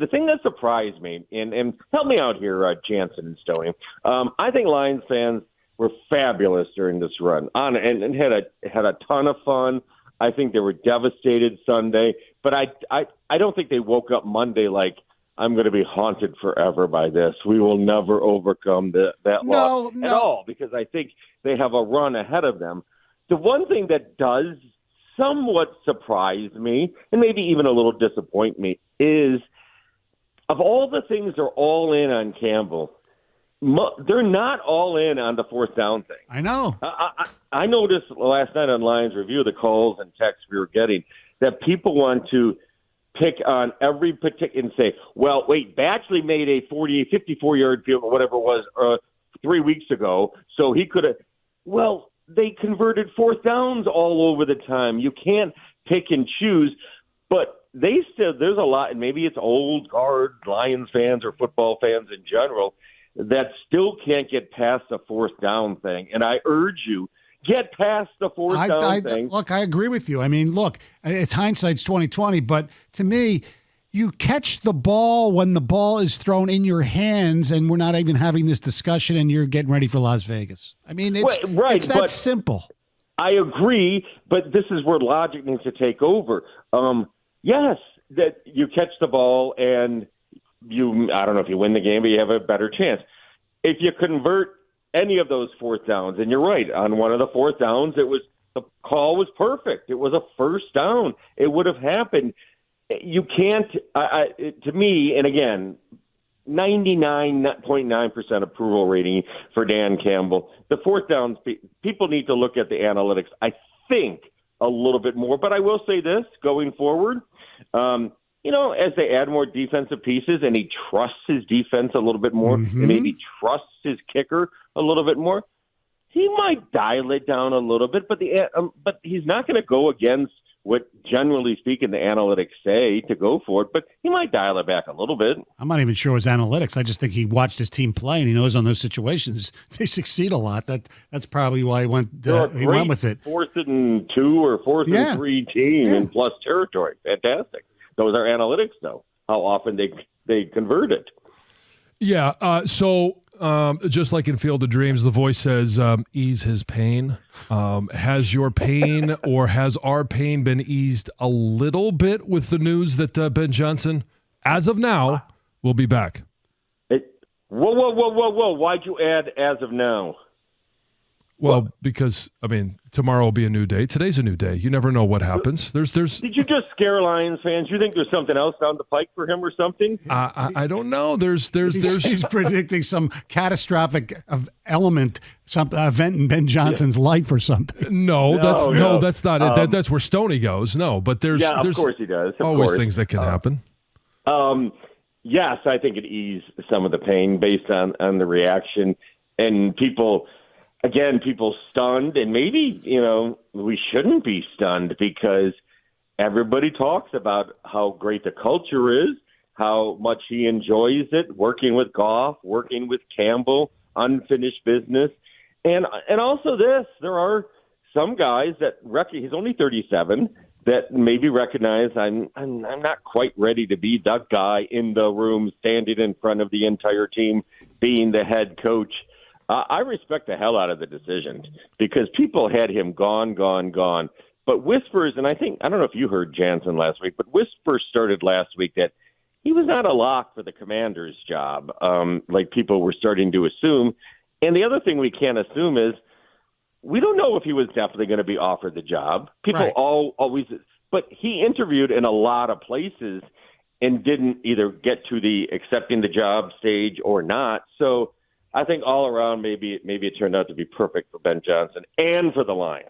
the thing that surprised me, and help me out here, Jansen and Stoney, I think Lions fans were fabulous during this run and had a ton of fun. I think they were devastated Sunday, but I don't think they woke up Monday like, I'm going to be haunted forever by this. We will never overcome that loss at all, because I think they have a run ahead of them. The one thing that does somewhat surprise me, and maybe even a little disappoint me, is of all the things they're all in on Campbell, they're not all in on the fourth down thing. I know. I noticed last night on Lions Review, the calls and texts we were getting, that people want to pick on every particular and say, well, wait, Batchley made a 54-yard field or whatever it was 3 weeks ago, so he could have. Well, they converted fourth downs all over the time. You can't pick and choose, but they still, there's a lot, and maybe it's old guard Lions fans or football fans in general that still can't get past the fourth down thing. And I urge you, get past the fourth down thing. Look, I agree with you. I mean, look, it's hindsight's 20/20, but to me, you catch the ball when the ball is thrown in your hands, and we're not even having this discussion, and you're getting ready for Las Vegas. I mean, it's that simple. I agree, but this is where logic needs to take over. Yes, that you catch the ball and I don't know if you win the game, but you have a better chance. If you convert any of those fourth downs, and you're right, on one of the fourth downs, the call was perfect. It was a first down. It would have happened. You can't, to me, and again, 99.9% approval rating for Dan Campbell. The fourth downs, people need to look at the analytics, I think, a little bit more. But I will say this, going forward, as they add more defensive pieces and he trusts his defense a little bit more, and maybe trusts his kicker a little bit more, he might dial it down a little bit, but he's not going to go against what, generally speaking, the analytics say to go for it, but he might dial it back a little bit. I'm not even sure it was analytics. I just think he watched his team play, and he knows on those situations they succeed a lot. That's probably why he went with it. 4th and 2 or 4th and 3 team in plus territory. Fantastic. Those are analytics, though, how often they convert it. Yeah, so just like in Field of Dreams, the voice says, ease his pain. Has your pain or has our pain been eased a little bit with the news that Ben Jansen, as of now, will be back? Whoa. Why'd you add as of now? Well, because, tomorrow will be a new day. Today's a new day. You never know what happens. There's. Did you just scare Lions fans? You think there's something else down the pike for him or something? I don't know. There's. He's predicting some catastrophic event in Ben Johnson's life or something. No, that's not it. That's where Stoney goes. No, but there's. Of course he does. Always things that can happen. Yes, I think it eased some of the pain based on the reaction and people. Again, people stunned, and maybe, we shouldn't be stunned because everybody talks about how great the culture is, how much he enjoys it, working with Goff, working with Campbell, unfinished business. And also this, there are some guys that he's only 37 that maybe recognize I'm not quite ready to be that guy in the room standing in front of the entire team being the head coach. I respect the hell out of the decision because people had him gone. But whispers, and I don't know if you heard Jansen last week, but whispers started last week that he was not a lock for the Commander's job, like people were starting to assume. And the other thing we can't assume is we don't know if he was definitely going to be offered the job. People always, but he interviewed in a lot of places and didn't either get to the accepting the job stage or not. So I think all around, maybe it turned out to be perfect for Ben Jansen and for the Lions.